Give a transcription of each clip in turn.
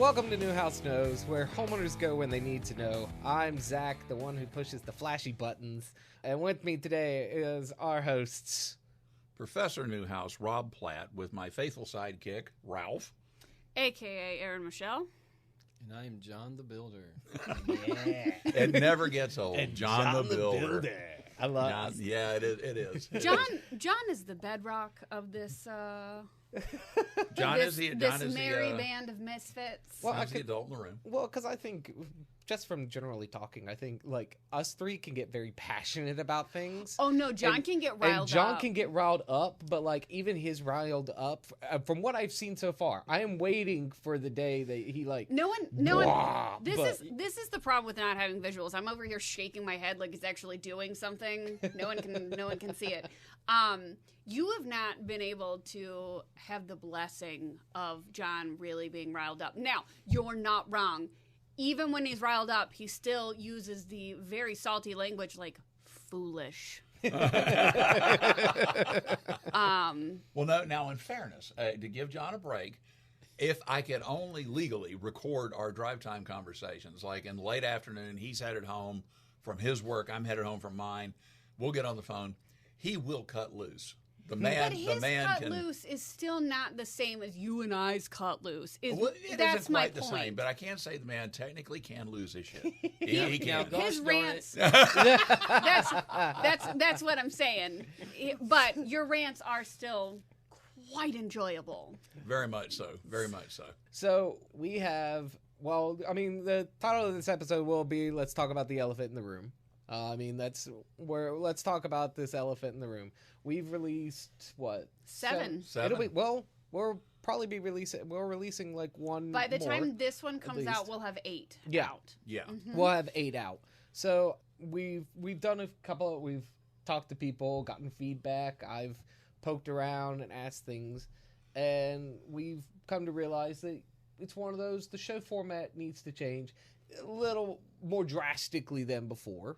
Welcome to Nuhaus Knows, where homeowners go when they need to know. I'm Zach, the one who pushes the flashy buttons, and with me today is our hosts, Professor Nuhaus, Rob Platt, with my faithful sidekick, Ralph. A.K.A. Aaron Michelle. And I'm John the Builder. Yeah. It never gets old. And John the Builder. I love John, yeah, it is. John is the bedrock of this John this, is the this merry band of misfits. Well, John's the adult in the room. Well, because I think, just from generally talking, I think, like, us three can get very passionate about things. Oh, no, John can get riled up. And John can get riled up, but, like, even his riled up, from what I've seen so far, I am waiting for the day that he, like... No one. This is the problem with not having visuals. I'm over here shaking my head like it's actually doing something. No one can see it. You have not been able to have the blessing of John really being riled up. Now, you're not wrong. Even when he's riled up, he still uses the very salty language like foolish. Well, no. Now, in fairness, to give John a break, if I could only legally record our drive time conversations, like in late afternoon, he's headed home from his work, I'm headed home from mine, we'll get on the phone. He will cut loose. But his cut loose is still not the same as you and I's cut loose. That's my point. The same, but I can't say the man technically can lose his shit. He can. His rants. That's what I'm saying. But your rants are still quite enjoyable. Very much so. Very much so. So we have, well, I mean, the title of this episode will be "Let's Talk About the Elephant in the Room." Let's talk about this elephant in the room. We've released what? Seven. We'll probably be releasing like one. By the time this one comes out, we'll have 8 out. Yeah. Mm-hmm. We'll have 8 out. So we've done a couple. We've talked to people, gotten feedback. I've poked around and asked things, and we've come to realize that it's one of those. The show format needs to change a little more drastically than before.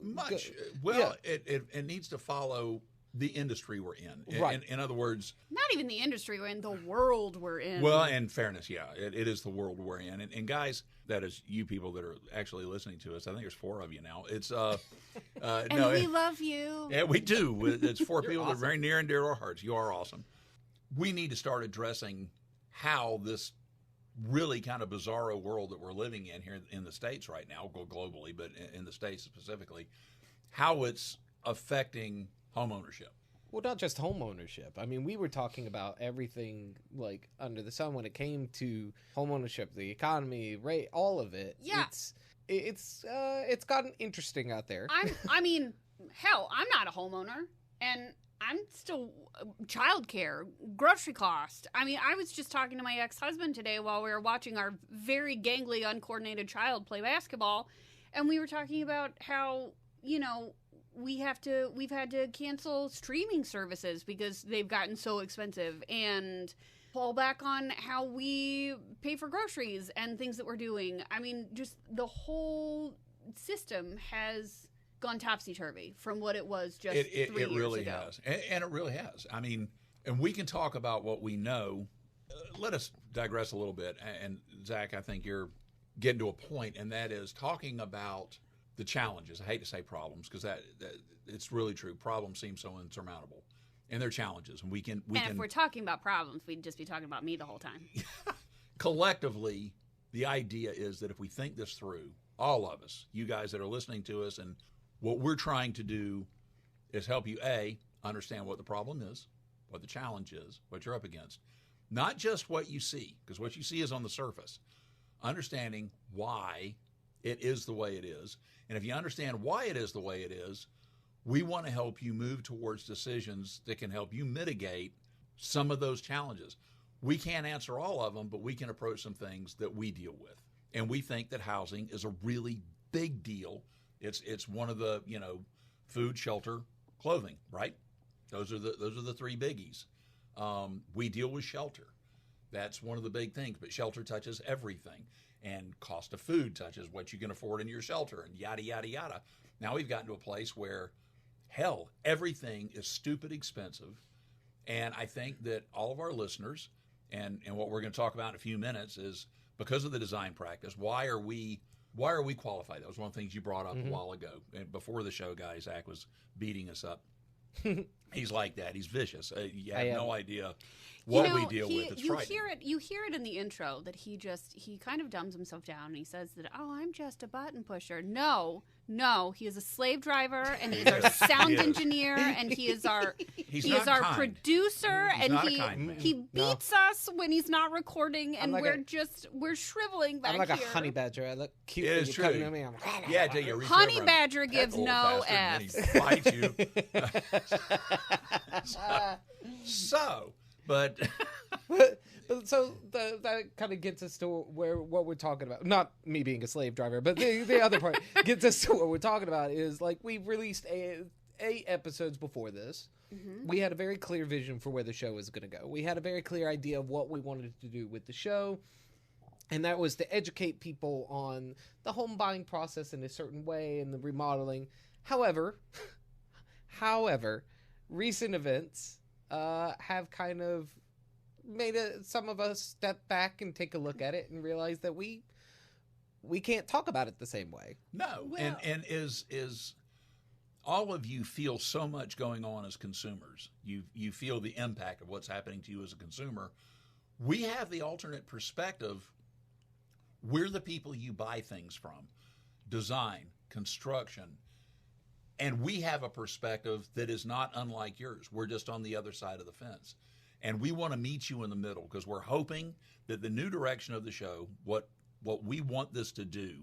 Much. Well, yeah. It needs to follow the industry we're in. Right. In other words... Not even the industry we're in, the world we're in. Well, in fairness, yeah, it is the world we're in. And guys, that is you people that are actually listening to us. I think there's 4 of you now. It's and we love you. Yeah, we do. It's 4 people awesome. that are very near and dear to our hearts. You are awesome. We need to start addressing how this really kind of bizarro world that we're living in here in the States right now, globally, but in the States specifically, how it's affecting home ownership. Well, not just home ownership. I mean, we were talking about everything like under the sun when it came to home ownership, the economy, rate, all of it. Yeah. It's gotten interesting out there. I mean, hell, I'm not a homeowner, and I'm still childcare, grocery cost. I mean, I was just talking to my ex-husband today while we were watching our very gangly, uncoordinated child play basketball, and we were talking about how, you know, we've had to cancel streaming services because they've gotten so expensive and pull back on how we pay for groceries and things that we're doing. I mean, just the whole system has gone topsy-turvy from what it was just 3 years ago. It really has. And it really has. I mean, and we can talk about what we know. Let us digress a little bit. And Zach, I think you're getting to a point, and that is talking about the challenges. I hate to say problems because that it's really true. Problems seem so insurmountable, and they're challenges. And if we're talking about problems, we'd just be talking about me the whole time. Collectively, the idea is that if we think this through, all of us, you guys that are listening to us, and what we're trying to do is help you, A, understand what the problem is, what the challenge is, what you're up against. Not just what you see, because what you see is on the surface. Understanding why it is the way it is. And if you understand why it is the way it is, we want to help you move towards decisions that can help you mitigate some of those challenges. We can't answer all of them, but we can approach some things that we deal with. And we think that housing is a really big deal. It's one of the, food, shelter, clothing, right? Those are the 3 biggies. We deal with shelter. That's one of the big things, but shelter touches everything. And cost of food touches what you can afford in your shelter and yada, yada, yada. Now we've gotten to a place where, hell, everything is stupid expensive. And I think that all of our listeners, and what we're going to talk about in a few minutes is because of the design practice, why are we qualified? That was one of the things you brought up a while ago. And before the show, guy, Zach was beating us up. He's like that. He's vicious. You have no idea what we deal with. It's frightening. You hear it in the intro that he kind of dumbs himself down and he says that, I'm just a button pusher. No, he is a slave driver and he's our sound engineer and he is our producer and he beats us when he's not recording and we're shriveling back I'm like here. A honey badger. I look cute. It is true. To me. Yeah, till you reach honey over badger gives no F's. F's. He bites you. But so that kind of gets us to what we're talking about. Not me being a slave driver, but the other part gets us to what we're talking about is like we've released 8 episodes before this. Mm-hmm. We had a very clear vision for where the show was going to go. We had a very clear idea of what we wanted to do with the show, and that was to educate people on the home buying process in a certain way and the remodeling. However, recent events have kind of made some of us step back and take a look at it and realize that we can't talk about it the same way. No, well, and is all of you feel so much going on as consumers. You feel the impact of what's happening to you as a consumer. We have the alternate perspective. We're the people you buy things from, design, construction, and we have a perspective that is not unlike yours. We're just on the other side of the fence. And we want to meet you in the middle because we're hoping that the new direction of the show, what we want this to do,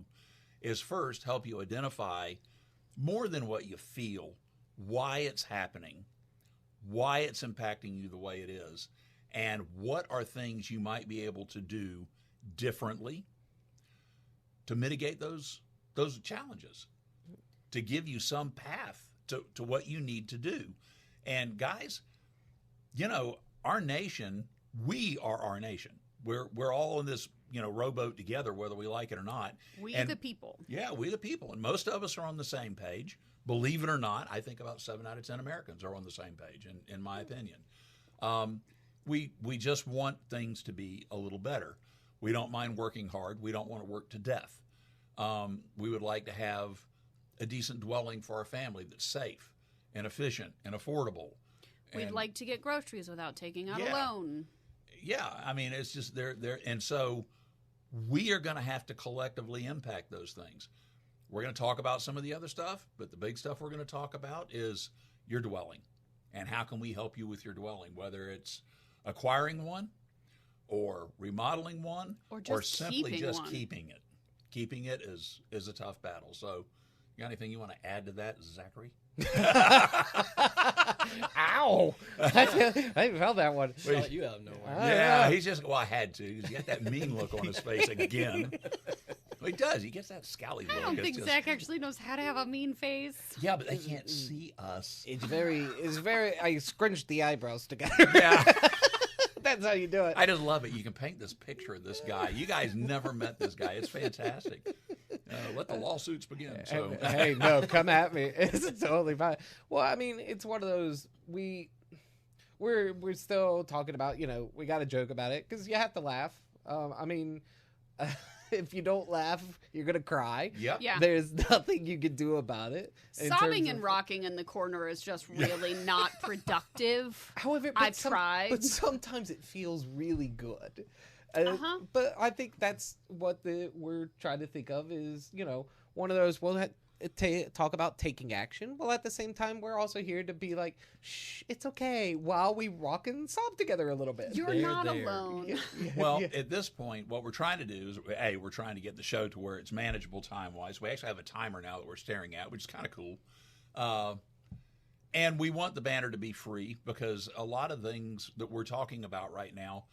is first help you identify more than what you feel, why it's happening, why it's impacting you the way it is, and what are things you might be able to do differently to mitigate those challenges, to give you some path to what you need to do. And guys, our nation, we are our nation. We're all in this, rowboat together, whether we like it or not. We the people. Yeah, we the people. And most of us are on the same page. Believe it or not, I think about 7 out of 10 Americans are on the same page, in my opinion. We just want things to be a little better. We don't mind working hard. We don't want to work to death. We would like to have a decent dwelling for our family that's safe and efficient and affordable. We'd like to get groceries without taking out a loan. Yeah, I mean, it's just there, and so we are going to have to collectively impact those things. We're going to talk about some of the other stuff, but the big stuff we're going to talk about is your dwelling and how can we help you with your dwelling, whether it's acquiring one or remodeling one or simply just keeping it. Keeping it is a tough battle. So, you got anything you want to add to that, Zachary? Ow! I felt that one. Shot you out of nowhere. Yeah, he's just, I had to. He's got that mean look on his face again. Well, he does. He gets that scowly look. I don't think Zach actually knows how to have a mean face. Yeah, but they can't see us. It's very, I scrunched the eyebrows together. Yeah. That's how you do it. I just love it. You can paint this picture of this guy. You guys never met this guy. It's fantastic. Let the lawsuits begin. So. Hey, no, come at me. It's totally fine. Well, I mean, it's one of those we're still talking about. We got to joke about it because you have to laugh. I mean, if you don't laugh, you're gonna cry. Yep. Yeah. There's nothing you can do about it. Sobbing and rocking in the corner is just really not productive. However, I've tried, but sometimes it feels really good. But I think that's what we're trying to think of is, one of those, talk about taking action. Well, at the same time, we're also here to be like, shh, it's okay while we rock and sob together a little bit. You're not alone. Well, at this point, what we're trying to do is, we're trying to get the show to where it's manageable time-wise. We actually have a timer now that we're staring at, which is kind of cool. And we want the banner to be free because a lot of things that we're talking about right now,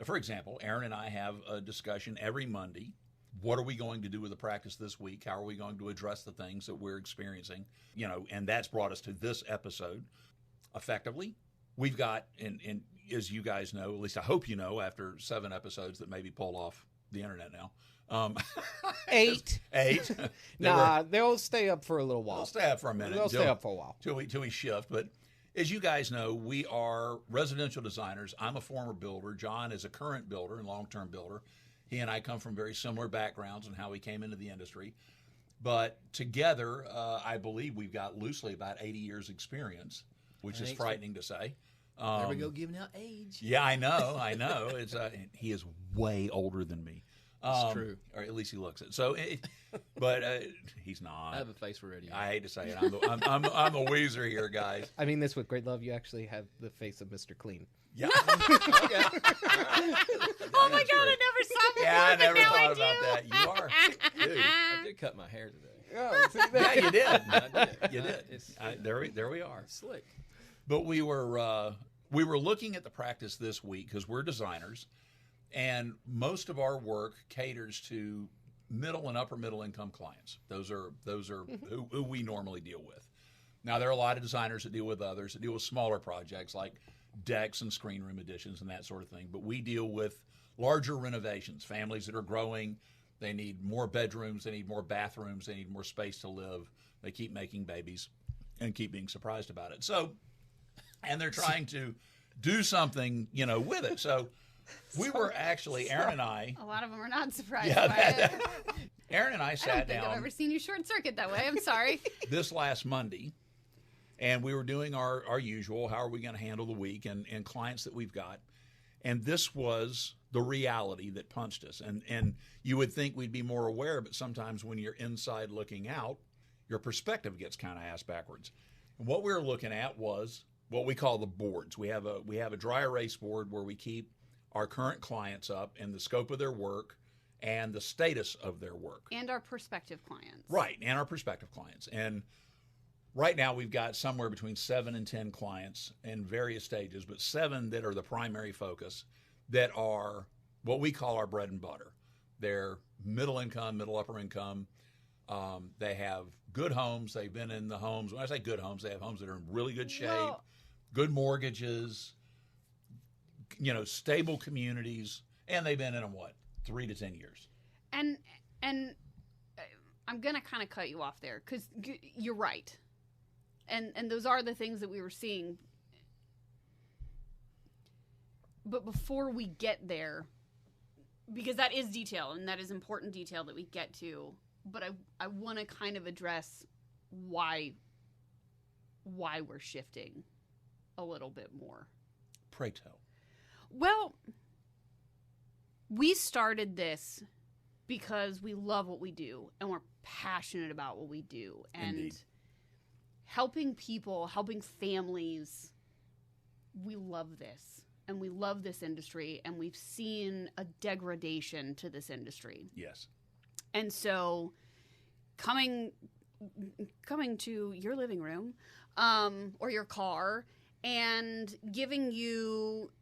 for example, Aaron and I have a discussion every Monday. What are we going to do with the practice this week? How are we going to address the things that we're experiencing? And that's brought us to this episode. Effectively, we've got, and as you guys know, at least I hope you know, after 7 episodes that maybe pulled off the internet now. 8. Nah, they'll stay up for a little while. They'll stay up for a minute. They'll stay up for a while. Till we shift. But as you guys know, we are residential designers. I'm a former builder. John is a current builder and long-term builder. He and I come from very similar backgrounds and how we came into the industry. But together, I believe we've got loosely about 80 years experience, which is frightening to say. There we go, giving out age. Yeah, I know. It's he is way older than me. It's true. Or at least he looks it. So, but he's not. I have a face for radio. I hate to say it. I'm the Weezer here, guys. I mean this with great love. You actually have the face of Mr. Clean. Yeah. Oh my God, I never saw before, Yeah, I but never now thought I about do. that. You are. Dude. I did cut my hair today. Oh, see Yeah, you did. I did. You did. It's There we are. slick. But we were looking at the practice this week because we're designers, and most of our work caters to middle and upper middle income clients. Those are who we normally deal with. Now there are a lot of designers that deal with others that deal with smaller projects like decks and screen room additions and that sort of thing. But we deal with larger renovations, families that are growing. They need more bedrooms, they need more bathrooms, they need more space to live. They keep making babies and keep being surprised about it. So, and they're trying to do something, with it. So we were actually, Aaron and I. A lot of them are not surprised by it. Aaron and I I sat don't think down I've ever seen you short circuit that way. I'm sorry. this last Monday, and we were doing our usual, how are we going to handle the week and clients that we've got. And this was the reality that punched us. And you would think we'd be more aware, but sometimes when you're inside looking out, your perspective gets kind of ass backwards. And what we were looking at was what we call the boards. We have a dry erase board where we keep our current clients up and the scope of their work and the status of their work. And our prospective clients. Right, and our prospective clients. And right now we've got somewhere between 7 and 10 clients in various stages, but 7 that are the primary focus that are what we call our bread and butter. They're middle income, middle upper income. They have good homes. They've been in the homes. When I say good homes, they have homes that are in really good shape, good mortgages, stable communities, and they've been in them, 3 to 10 years. And I'm going to kind of cut you off there because you're right. And those are the things that we were seeing. But before we get there, because that is detail and that is important detail that we get to, but I want to kind of address why we're shifting a little bit more. Pray tell. Well, we started this because we love what we do and we're passionate about what we do. And Indeed. Helping people, helping families, we love this. And we love this industry, and we've seen a degradation to this industry. Yes. And so coming to your living room or your car and giving you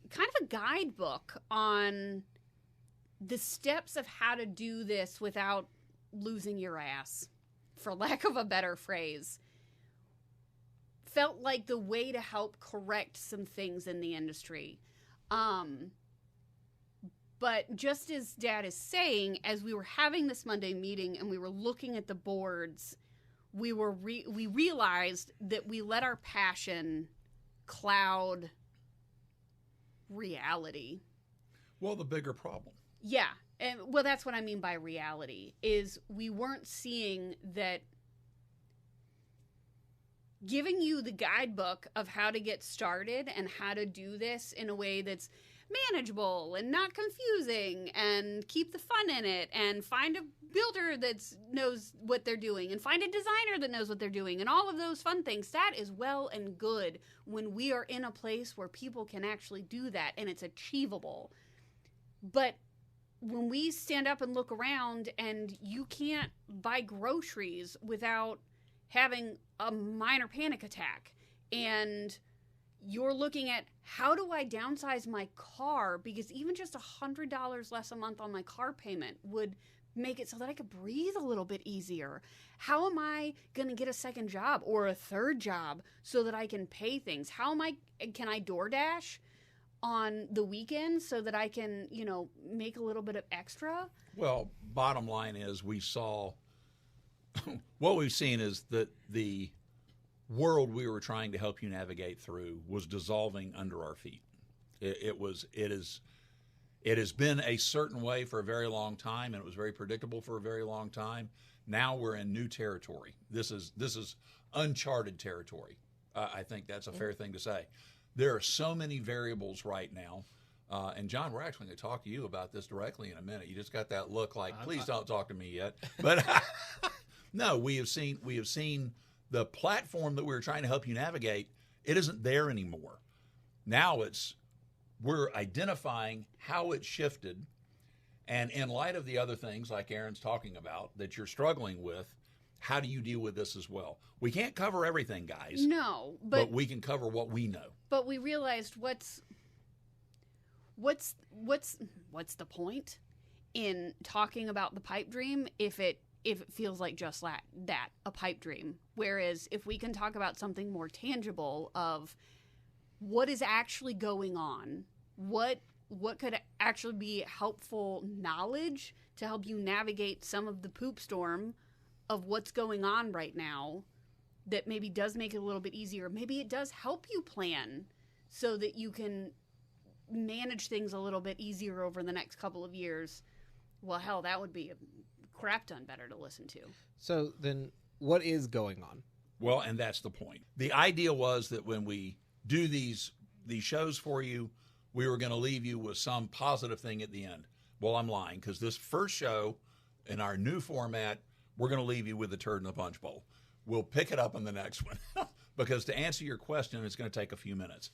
kind of a guidebook on the steps of how to do this without losing your ass, for lack of a better phrase, felt like the way to help correct some things in the industry. But just as Dad is saying, as we were having this Monday meeting and we were looking at the boards, we realized that we let our passion cloud reality. Well, the bigger problem. Yeah. And well, that's what I mean by reality, is we weren't seeing that giving you the guidebook of how to get started and how to do this in a way that's manageable and not confusing and keep the fun in it and find a builder that knows what they're doing and find a designer that knows what they're doing and all of those fun things. That is well and good when we are in a place where people can actually do that and it's achievable. But when we stand up and look around and you can't buy groceries without having a minor panic attack, and you're looking at how do I downsize my car because even just $100 less a month on my car payment would make it so that I could breathe a little bit easier. How am I going to get a second job or a third job so that I can pay things? Can I DoorDash on the weekends so that I can, make a little bit of extra? Well, bottom line is we saw what we've seen is that the world we were trying to help you navigate through was dissolving under our feet. It It has been a certain way for a very long time, and it was very predictable for a very long time. Now we're in new territory. This is uncharted territory. I think that's a fair thing to say. There are so many variables right now. And John, we're actually going to talk to you about this directly in a minute. You just got that look like, please don't talk to me yet. But no, we have seen the platform that we were trying to help you navigate. It isn't there anymore. Now we're identifying how it shifted, and in light of the other things like Aaron's talking about that you're struggling with, how do you deal with this as well? We can't cover everything, guys. No, but we can cover what we know. But we realized what's the point in talking about the pipe dream if it feels like just that, a pipe dream? Whereas if we can talk about something more tangible of what is actually going on, what could actually be helpful knowledge to help you navigate some of the poop storm of what's going on right now, that maybe does make it a little bit easier. Maybe it does help you plan so that you can manage things a little bit easier over the next couple of years. Well, hell, that would be a crap ton better to listen to. So then what is going on? Well, and that's the point. The idea was that when we do these shows for you, we were going to leave you with some positive thing at the end. Well, I'm lying, because this first show in our new format, we're going to leave you with the turd in the punch bowl. We'll pick it up in the next one because to answer your question, it's going to take a few minutes.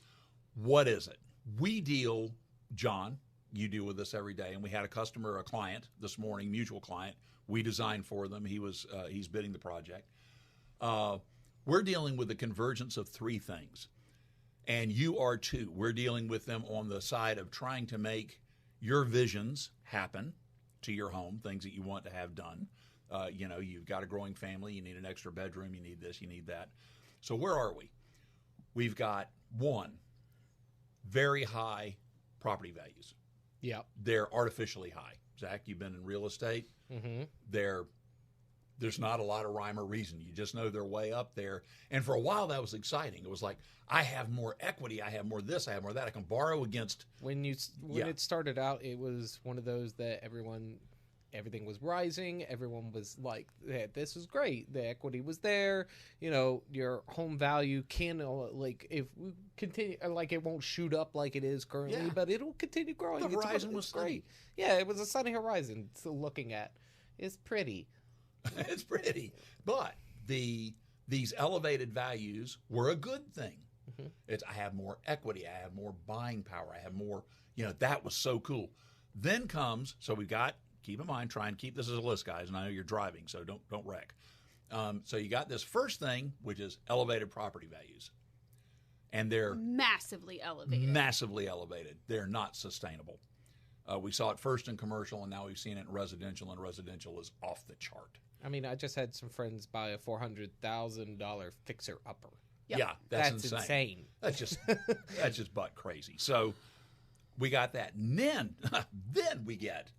What is it? We deal, John, you deal with this every day, and we had a client this morning, mutual client. We designed for them. He's bidding the project. We're dealing with the convergence of three things. And you are too. We're dealing with them on the side of trying to make your visions happen to your home, things that you want to have done. You've got a growing family. You need an extra bedroom. You need this. You need that. So where are we? We've got one, very high property values. Yeah. They're artificially high. Zach, you've been in real estate. Mm-hmm. There's not a lot of rhyme or reason. You just know they're way up there. And for a while, that was exciting. It was like, I have more equity. I have more this. I have more that. I can borrow against. When it started out, it was one of those that everything was rising. Everyone was like, hey, this is great. The equity was there. Your home value can, if we continue, it won't shoot up like it is currently, but it'll continue growing. The horizon was great. Yeah, it was a sunny horizon to looking at. It's pretty. It's pretty. But these elevated values were a good thing. Mm-hmm. I have more equity. I have more buying power. I have more, that was so cool. Then comes, so we've got, keep in mind, try and keep this as a list, guys, and I know you're driving, so don't wreck. So you got this first thing, which is elevated property values. And they're massively elevated. Massively elevated. They're not sustainable. We saw it first in commercial, and now we've seen it in residential, and residential is off the chart. I mean, I just had some friends buy a $400,000 fixer-upper. Yep. Yeah, that's insane. That's just butt crazy. So we got that. And then we get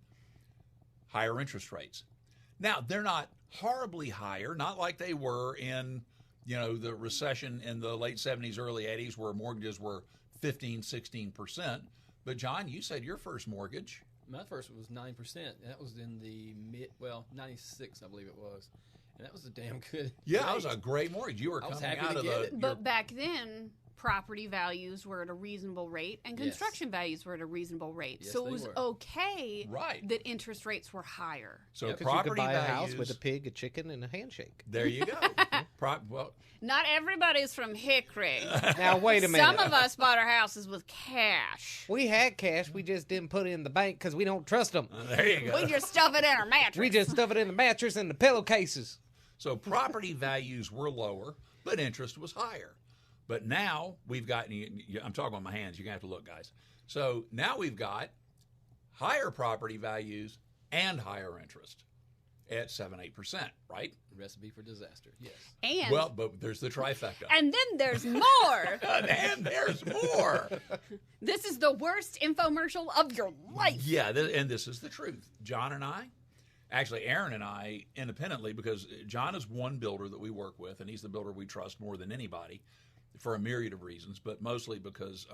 higher interest rates. Now, they're not horribly higher, not like they were in, the recession in the late 70s, early 80s, where mortgages were 15, 16%. But, John, you said your first mortgage. My first was 9%. That was in the 96, I believe it was. And that was a damn good. Yeah, that was a great mortgage. You were coming out of the. But back then, property values were at a reasonable rate and construction values were at a reasonable rate. Yes, so it was okay right. that interest rates were higher. So property you could buy values, a house with a pig, a chicken, and a handshake. There you go. Well, not everybody's from Hickory. Now, wait a minute. Some of us bought our houses with cash. We had cash. We just didn't put it in the bank because we don't trust them. There you go. We just stuff it in our mattress. We just stuff it in the mattress and the pillowcases. So property values were lower, but interest was higher. But now we've got, I'm talking on my hands, you're going to have to look, guys. So now we've got higher property values and higher interest at 7-8%, right? Recipe for disaster, yes. And well, but there's the trifecta. And then there's more. And there's more. This is the worst infomercial of your life. Yeah, and this is the truth. John and I, actually Aaron and I independently, because John is one builder that we work with, and he's the builder we trust more than anybody for a myriad of reasons, but mostly because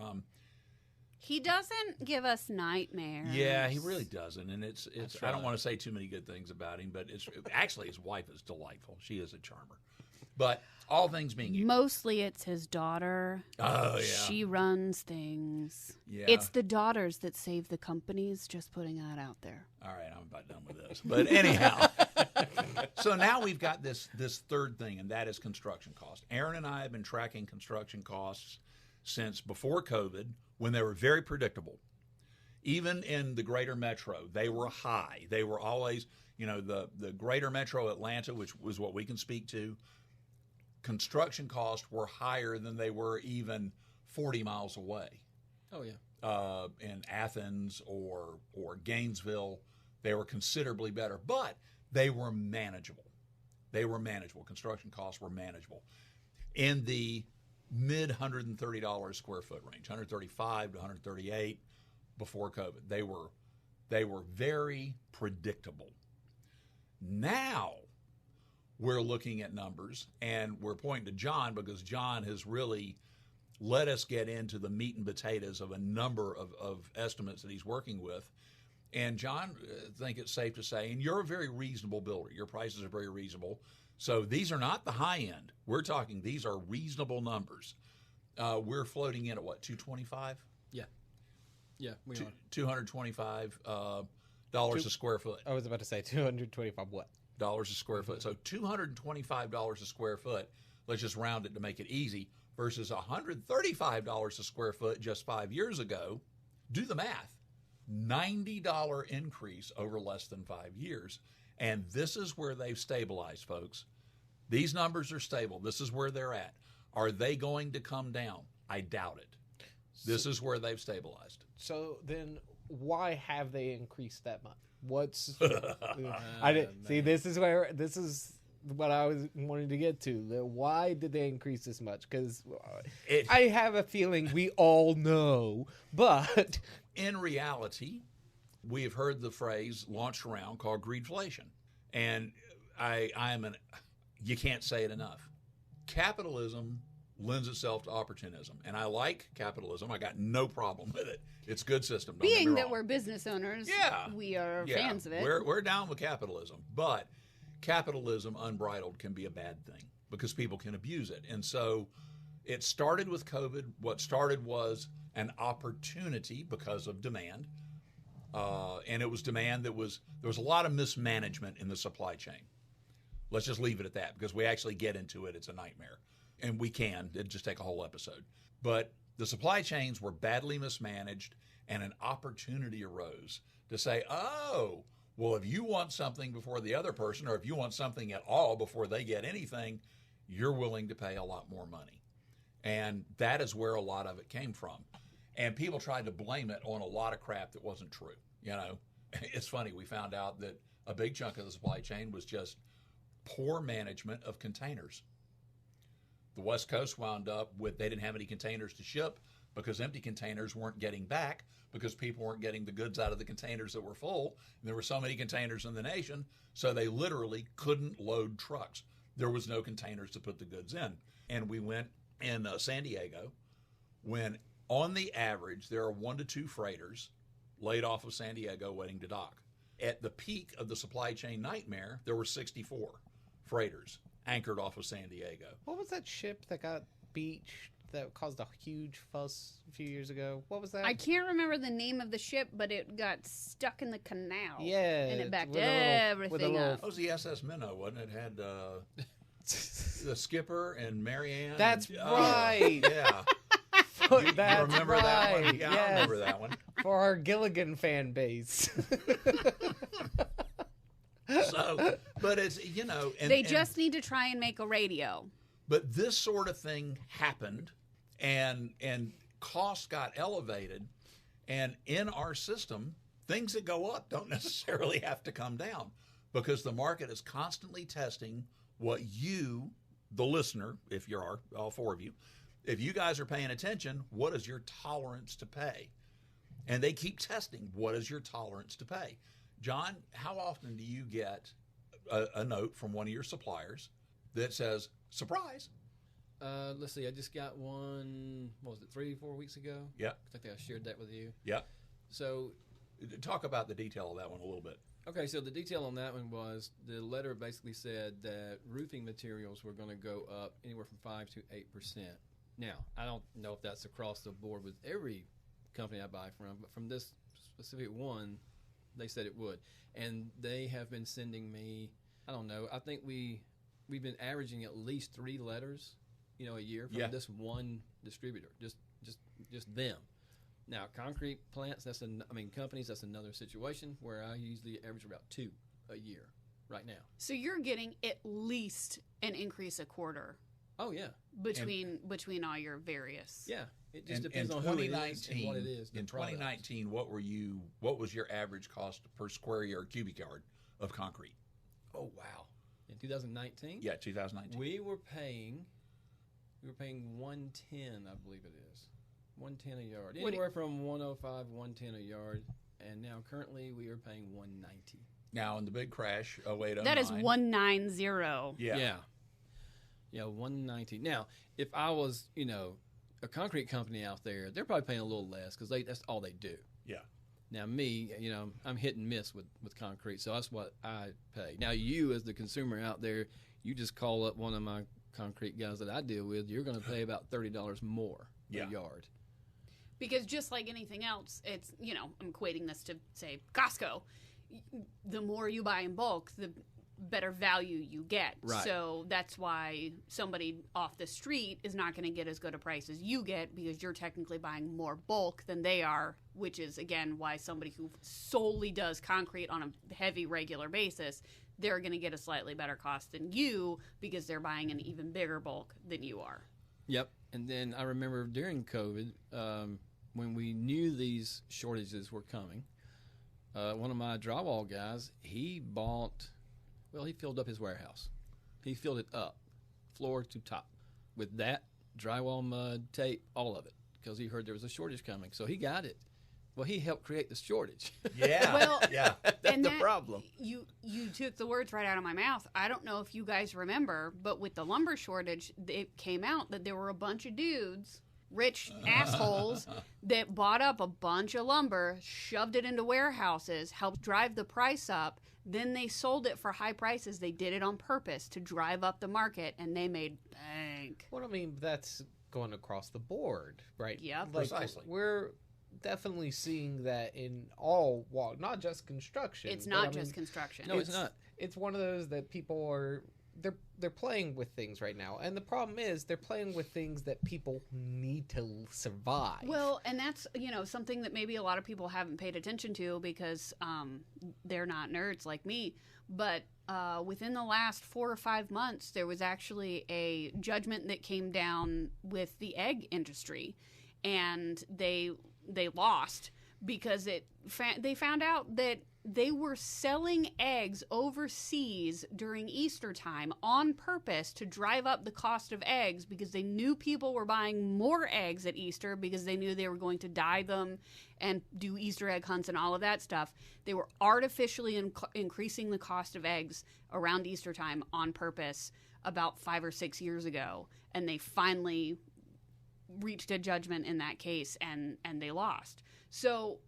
He doesn't give us nightmares. Yeah, he really doesn't, and it's. That's I don't right. want to say too many good things about him, but it's actually his wife is delightful. She is a charmer. But all things being equal, Mostly it's his daughter. oh yeah, She runs things. yeah. It's the daughters that save the companies, just putting that out there. All right, I'm about done with this. But anyhow, so now we've got this third thing, and that is construction cost. Aaron and I have been tracking construction costs since before COVID, when they were very predictable. Even in the greater metro, they were high. They were always, the greater metro Atlanta, which was what we can speak to, construction costs were higher than they were even 40 miles away. Oh yeah. In Athens or Gainesville, they were considerably better, but they were manageable. Construction costs were manageable. In the mid $130 square foot range, 135 to 138 before COVID, they were very predictable. Now we're looking at numbers, and we're pointing to John because John has really let us get into the meat and potatoes of a number of estimates that he's working with. And John, I think it's safe to say, and you're a very reasonable builder. Your prices are very reasonable. So these are not the high end. We're talking, these are reasonable numbers. We're floating in at what, 225? Yeah, we are. $225 a square foot. I was about to say 225 what? Dollars a square foot. So $225 a square foot, let's just round it to make it easy, versus $135 a square foot just 5 years ago. Do the math. $90 increase over less than 5 years. And this is where they've stabilized, folks. These numbers are stable. This is where they're at. Are they going to come down? I doubt it. This is where they've stabilized. So then, why have they increased that much? What's I didn't see. This is what I was wanting to get to. Why did they increase this much? Because I have a feeling we all know, but in reality, we have heard the phrase launched around called greedflation, and you can't say it enough. Capitalism lends itself to opportunism, and I like capitalism. I got no problem with it. It's a good system. Don't get me Being that wrong. we're business owners, we are fans of it. We're down with capitalism, but capitalism unbridled can be a bad thing because people can abuse it. And so it started with COVID. What started was an opportunity because of demand, and it was demand there was a lot of mismanagement in the supply chain. Let's just leave it at that because we actually get into it. It's a nightmare. And we can. It'd just take a whole episode. But the supply chains were badly mismanaged, and an opportunity arose to say, oh, well, if you want something before the other person, or if you want something at all before they get anything, you're willing to pay a lot more money. And that is where a lot of it came from. And people tried to blame it on a lot of crap that wasn't true. It's funny. We found out that a big chunk of the supply chain was just poor management of containers. The West Coast wound up with, they didn't have any containers to ship because empty containers weren't getting back because people weren't getting the goods out of the containers that were full. And there were so many containers in the nation, so they literally couldn't load trucks. There was no containers to put the goods in. And we went in San Diego when, on the average, there are 1 to 2 freighters laid off of San Diego waiting to dock. At the peak of the supply chain nightmare, there were 64 freighters anchored off of San Diego. what was that ship that got beached that caused a huge fuss a few years ago? What was that? I can't remember the name of the ship, but it got stuck in the canal. Yeah, And it backed with everything a little- up. That was the SS Minnow, wasn't it? It had the skipper and Marianne. That's and, right. Yeah. That's you remember that one? right. Yeah, Yes. I remember that one. For our Gilligan fan base. So, but it's, and, They just need to try and make a radio. but this sort of thing happened, and costs got elevated, and in our system, things that go up don't necessarily have to come down because the market is constantly testing what you, the listener, if you are, all 4 of you, if you guys are paying attention, what is your tolerance to pay? And they keep testing, what is your tolerance to pay? John, how often do you get a note from one of your suppliers that says, surprise? Let's see. I just got one. What was it? 3-4 weeks ago. Yeah. I think I shared that with you. Yeah. So, Talk about the detail of that one a little bit. okay. So the detail on that one was the letter basically said that roofing materials were going to go up anywhere from 5 to 8%. Now, I don't know if that's across the board with every company I buy from, but from this specific one, they said it would, and they have been sending me. I don't know. I think we've been averaging at least 3 letters, a year from this one distributor. Just them. Now, concrete plants, companies, that's another situation where I usually average about 2 a year right now. So you're getting at least an increase a quarter Oh, yeah. between all your various. Yeah. It just In depends on who it is and what it is. In 2019, what was your average cost per square yard, cubic yard of concrete? Oh, wow. In 2019? Yeah, 2019. We were paying 110, I believe it is. 110 a yard. Anywhere from 105, 110 a yard. And now currently we are paying 190. Now in the big crash, 08, That is 190. Yeah. Yeah, 190. Now, if I was, a concrete company out there, they're probably paying a little less because that's all they do. Yeah. Now, me, I'm hit and miss with concrete, so that's what I pay. Now, you as the consumer out there, you just call up one of my concrete guys that I deal with, you're going to pay about $30 more a yard. Because just like anything else, it's, I'm equating this to, say, Costco. The more you buy in bulk, the better value you get. Right. So that's why somebody off the street is not going to get as good a price as you get because you're technically buying more bulk than they are, which is, again, why somebody who solely does concrete on a heavy regular basis, they're going to get a slightly better cost than you because they're buying an even bigger bulk than you are. Yep. And then I remember during COVID, when we knew these shortages were coming, one of my drywall guys, he filled up his warehouse. He filled it up, floor to top, with that, drywall, mud, tape, all of it, because he heard there was a shortage coming. So he got it. Well, he helped create the shortage. Yeah. Well, yeah. That's the problem. You took the words right out of my mouth. I don't know if you guys remember, but with the lumber shortage, it came out that there were a bunch of dudes, rich assholes, that bought up a bunch of lumber, shoved it into warehouses, helped drive the price up. Then they sold it for high prices. They did it on purpose to drive up the market, and they made bank. Well, I mean, that's going across the board, right? Yep. Precisely. We're definitely seeing that in all walks, not just construction. It's not just construction. No, it's not. It's one of those that people are they're playing with things right now, and the problem is they're playing with things that people need to survive. Well, and that's something that maybe a lot of people haven't paid attention to because they're not nerds like me. But within the last 4 or 5 months, there was actually a judgment that came down with the egg industry, and they lost because they found out that they were selling eggs overseas during Easter time on purpose to drive up the cost of eggs because they knew people were buying more eggs at Easter because they knew they were going to dye them and do Easter egg hunts and all of that stuff. They were artificially increasing the cost of eggs around Easter time on purpose about 5 or 6 years ago, and they finally reached a judgment in that case, and they lost. So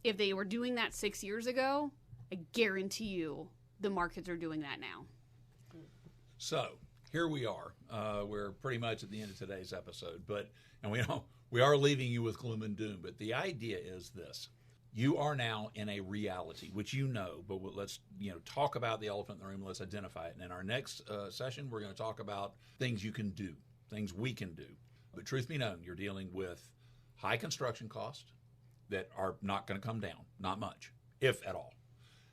if they were doing that 6 years ago, I guarantee you the markets are doing that now. So here we are. We're pretty much at the end of today's episode, and we are leaving you with gloom and doom. But the idea is this: you are now in a reality, which you know. But let's talk about the elephant in the room. Let's identify it. And in our next session, we're going to talk about things you can do, things we can do. But truth be known, you're dealing with high construction costs that are not going to come down, not much, if at all.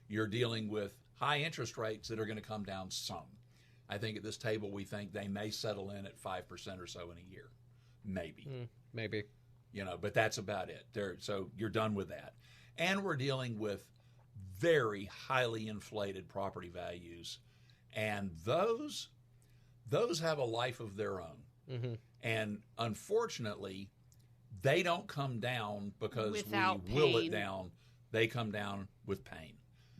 You're dealing with high interest rates that are going to come down some. I think at this table we think they may settle in at 5% or so in a year, maybe. Maybe. But that's about it. So you're done with that. And we're dealing with very highly inflated property values, and those have a life of their own. Mm-hmm. And unfortunately, they don't come down because Without we will pain. it down. They come down with pain.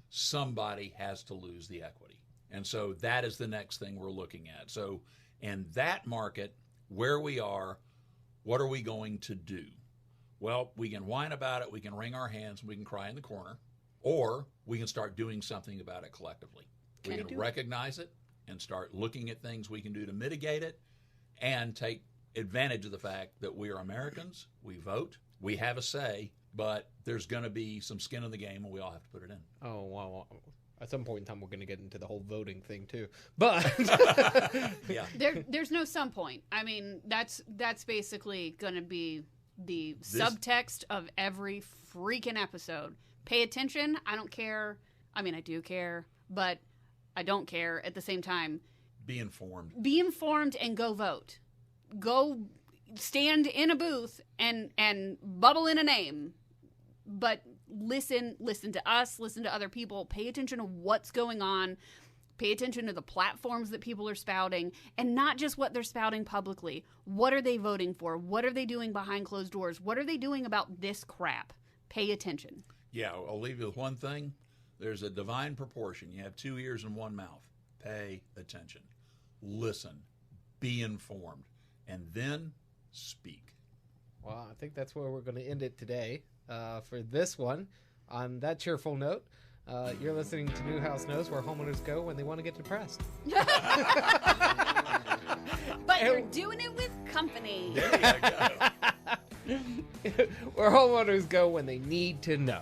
Somebody has to lose the equity. And so that is the next thing we're looking at. So in that market, where we are, what are we going to do? Well, we can whine about it, we can wring our hands, we can cry in the corner, or we can start doing something about it collectively. We can recognize it and start looking at things we can do to mitigate it and take advantage of the fact that we are Americans, we vote, we have a say, but there's going to be some skin in the game and we all have to put it in. Oh, wow. At some point in time, we're going to get into the whole voting thing, too. But Yeah. There's no some point. I mean, that's basically going to be the subtext of every freaking episode. Pay attention. I don't care. I mean, I do care, but I don't care at the same time. Be informed. Be informed and go vote. Go stand in a booth and bubble in a name. But listen to us, listen to other people, pay attention to what's going on, pay attention to the platforms that people are spouting, and not just what they're spouting publicly. What are they voting for? What are they doing behind closed doors? What are they doing about this crap? Pay attention. Yeah, I'll leave you with one thing. There's a divine proportion. You have 2 ears and 1 mouth. Pay attention. Listen. Be informed. And then speak. Well, I think that's where we're going to end it today for this one. On that cheerful note, you're listening to Nuhaus Knows, where homeowners go when they want to get depressed. But you're doing it with company. There you go. Where homeowners go when they need to know.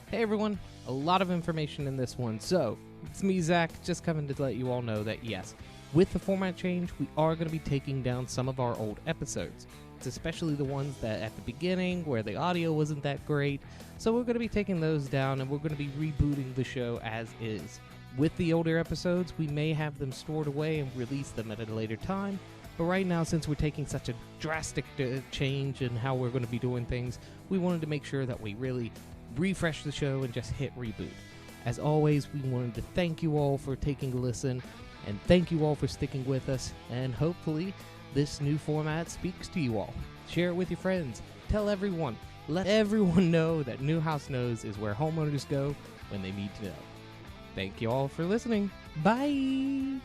Hey everyone, a lot of information in this one. So, it's me, Zach, just coming to let you all know that yes, with the format change, we are going to be taking down some of our old episodes. It's especially the ones that at the beginning where the audio wasn't that great. So we're going to be taking those down and we're going to be rebooting the show as is. With the older episodes, we may have them stored away and release them at a later time. But right now, since we're taking such a drastic change in how we're going to be doing things, we wanted to make sure that we really refresh the show and just hit reboot. As always, we wanted to thank you all for taking a listen, and thank you all for sticking with us, and hopefully this new format speaks to you all. Share it with your friends. Tell everyone. Let everyone know that Nuhaus Knows is where homeowners go when they need to know. Thank you all for listening. Bye!